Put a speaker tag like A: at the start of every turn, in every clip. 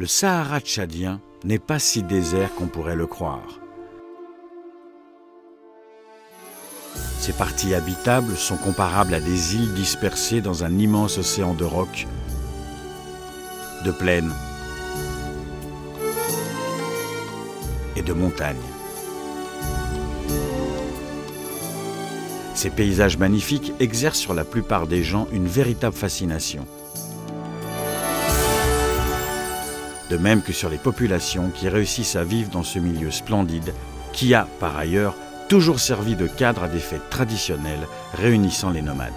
A: Le Sahara tchadien n'est pas si désert qu'on pourrait le croire. Ses parties habitables sont comparables à des îles dispersées dans un immense océan de rocs, de plaines et de montagnes. Ces paysages magnifiques exercent sur la plupart des gens une véritable fascination. De même que sur les populations qui réussissent à vivre dans ce milieu splendide, qui a, par ailleurs, toujours servi de cadre à des fêtes traditionnelles réunissant les nomades.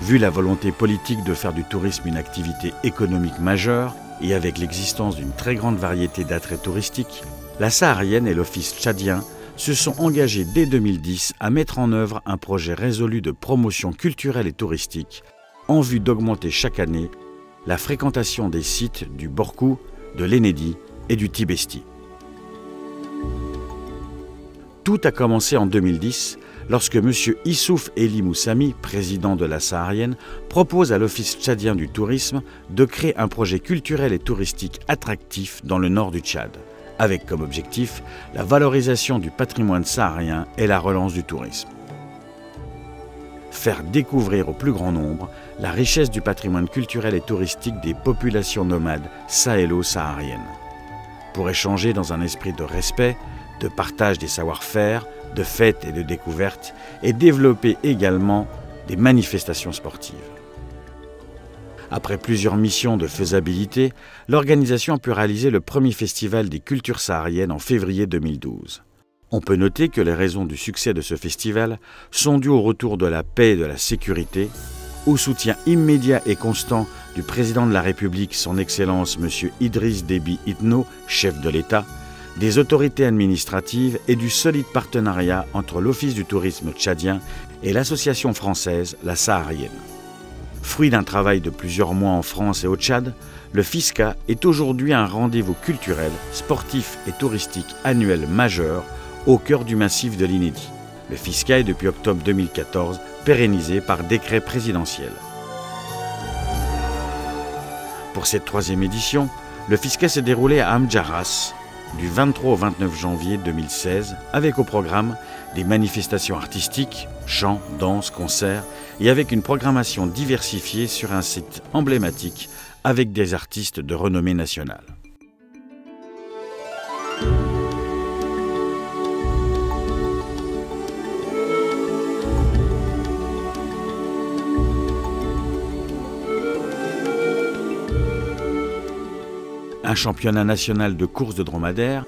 A: Vu la volonté politique de faire du tourisme une activité économique majeure, et avec l'existence d'une très grande variété d'attraits touristiques, la Saharienne et l'Office tchadien se sont engagés dès 2010 à mettre en œuvre un projet résolu de promotion culturelle et touristique en vue d'augmenter chaque année la fréquentation des sites du Borkou, de l'Enedi et du Tibesti. Tout a commencé en 2010 lorsque M. Issouf Eli Moussami, président de la Saharienne, propose à l'Office tchadien du tourisme de créer un projet culturel et touristique attractif dans le nord du Tchad, avec comme objectif la valorisation du patrimoine saharien et la relance du tourisme. Faire découvrir au plus grand nombre la richesse du patrimoine culturel et touristique des populations nomades sahélo-sahariennes, pour échanger dans un esprit de respect, de partage des savoir-faire, de fêtes et de découvertes, et développer également des manifestations sportives. Après plusieurs missions de faisabilité, l'organisation a pu réaliser le premier festival des cultures sahariennes en février 2012. On peut noter que les raisons du succès de ce festival sont dues au retour de la paix et de la sécurité, au soutien immédiat et constant du président de la République, son Excellence M. Idriss Déby Itno, chef de l'État, des autorités administratives et du solide partenariat entre l'Office du tourisme tchadien et l'association française La Saharienne. Fruit d'un travail de plusieurs mois en France et au Tchad, le FISCA est aujourd'hui un rendez-vous culturel, sportif et touristique annuel majeur au cœur du massif de l'Inédit. Le FISCA est depuis octobre 2014 pérennisé par décret présidentiel. Pour cette troisième édition, le FISCA s'est déroulé à Amdjaras du 23 au 29 janvier 2016 avec au programme des manifestations artistiques, chants, danses, concerts et avec une programmation diversifiée sur un site emblématique avec des artistes de renommée nationale. Un championnat national de course de dromadaires,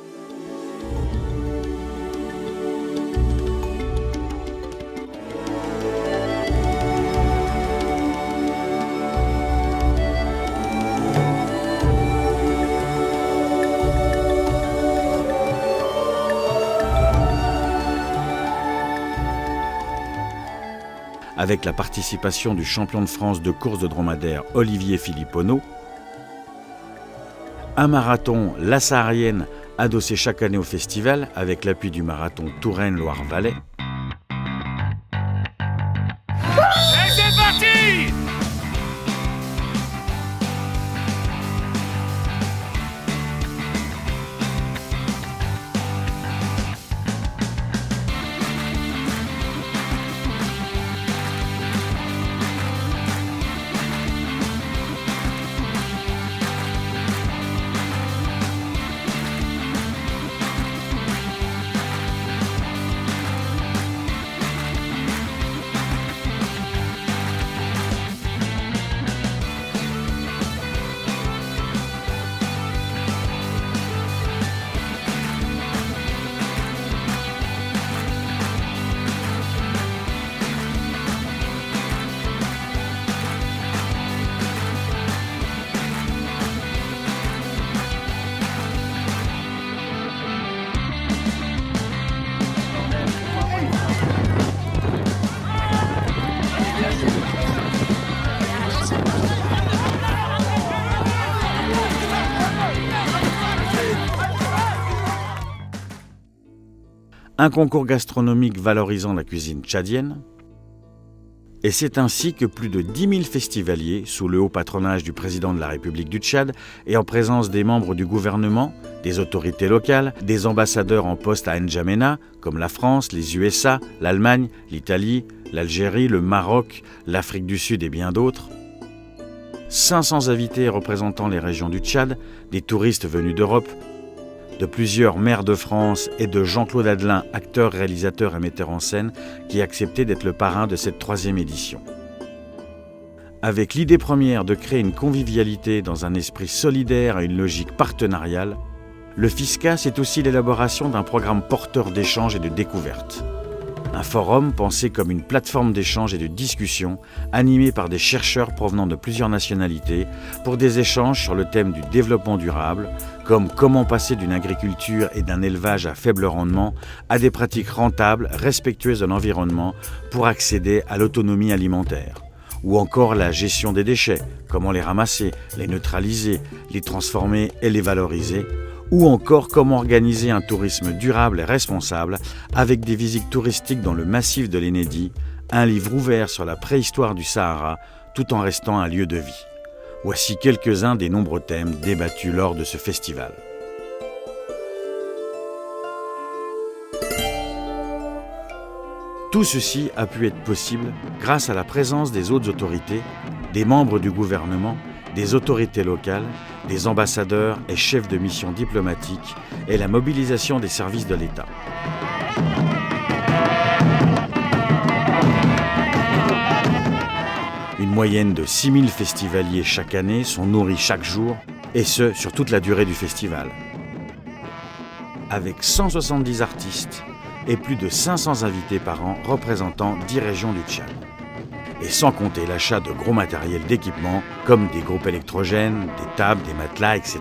A: avec la participation du champion de France de course de dromadaires Olivier Philippono, un marathon La Saharienne adossé chaque année au festival avec l'appui du marathon Touraine-Loire-Valais.
B: Et c'est parti!
A: un concours gastronomique valorisant la cuisine tchadienne, et c'est ainsi que plus de 10 000 festivaliers, sous le haut patronage du président de la République du Tchad et en présence des membres du gouvernement, des autorités locales, des ambassadeurs en poste à N'Djamena, comme la France, les USA, l'Allemagne, l'Italie, l'Algérie, le Maroc, l'Afrique du Sud et bien d'autres, 500 invités représentant les régions du Tchad, des touristes venus d'Europe, de plusieurs maires de France et de Jean-Claude Adelin, acteur, réalisateur et metteur en scène, qui a accepté d'être le parrain de cette 3e édition. Avec l'idée première de créer une convivialité dans un esprit solidaire et une logique partenariale, le FISCA, c'est aussi l'élaboration d'un programme porteur d'échanges et de découvertes. Un forum pensé comme une plateforme d'échange et de discussion, animé par des chercheurs provenant de plusieurs nationalités, pour des échanges sur le thème du développement durable, comme comment passer d'une agriculture et d'un élevage à faible rendement à des pratiques rentables, respectueuses de l'environnement, pour accéder à l'autonomie alimentaire. Ou encore la gestion des déchets, comment les ramasser, les neutraliser, les transformer et les valoriser. Ou encore comment organiser un tourisme durable et responsable avec des visites touristiques dans le massif de l'Enedi, un livre ouvert sur la préhistoire du Sahara, tout en restant un lieu de vie. Voici quelques-uns des nombreux thèmes débattus lors de ce festival. Tout ceci a pu être possible grâce à la présence des hautes autorités, des membres du gouvernement, des autorités locales, des ambassadeurs et chefs de mission diplomatiques et la mobilisation des services de l'État. Une moyenne de 6 000 festivaliers chaque année sont nourris chaque jour, et ce, sur toute la durée du festival. Avec 170 artistes et plus de 500 invités par an représentant 10 régions du Tchad. Et sans compter l'achat de gros matériel d'équipement, comme des groupes électrogènes, des tables, des matelas, etc.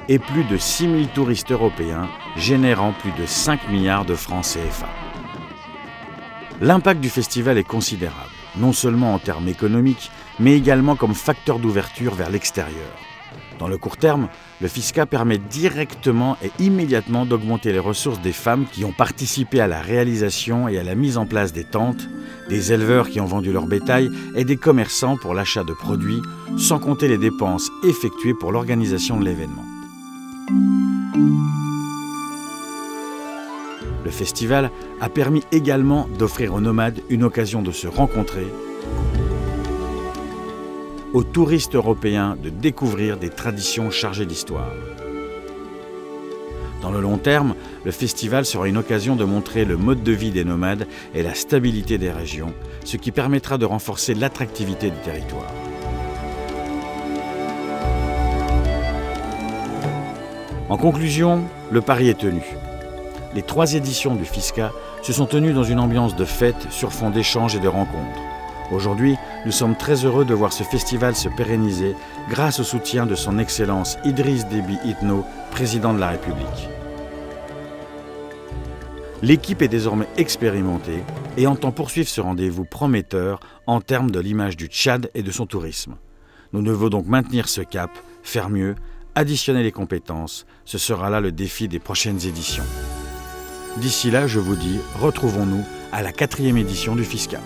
A: Et plus de 6 000 touristes européens, générant plus de 5 milliards de francs CFA. L'impact du festival est considérable, non seulement en termes économiques, mais également comme facteur d'ouverture vers l'extérieur. Dans le court terme, le FISCA permet directement et immédiatement d'augmenter les ressources des femmes qui ont participé à la réalisation et à la mise en place des tentes, des éleveurs qui ont vendu leur bétail et des commerçants pour l'achat de produits, sans compter les dépenses effectuées pour l'organisation de l'événement. Le festival a permis également d'offrir aux nomades une occasion de se rencontrer, aux touristes européens de découvrir des traditions chargées d'histoire. Dans le long terme, le festival sera une occasion de montrer le mode de vie des nomades et la stabilité des régions, ce qui permettra de renforcer l'attractivité du territoire. En conclusion, le pari est tenu. Les 3 éditions du FISCA se sont tenues dans une ambiance de fête sur fond d'échanges et de rencontres. Aujourd'hui, nous sommes très heureux de voir ce festival se pérenniser grâce au soutien de son Excellence Idriss Déby Itno, président de la République. L'équipe est désormais expérimentée et entend poursuivre ce rendez-vous prometteur en termes de l'image du Tchad et de son tourisme. Nous devons donc maintenir ce cap, faire mieux, additionner les compétences. Ce sera là le défi des prochaines éditions. D'ici là, je vous dis, retrouvons-nous à la 4e édition du FISCA.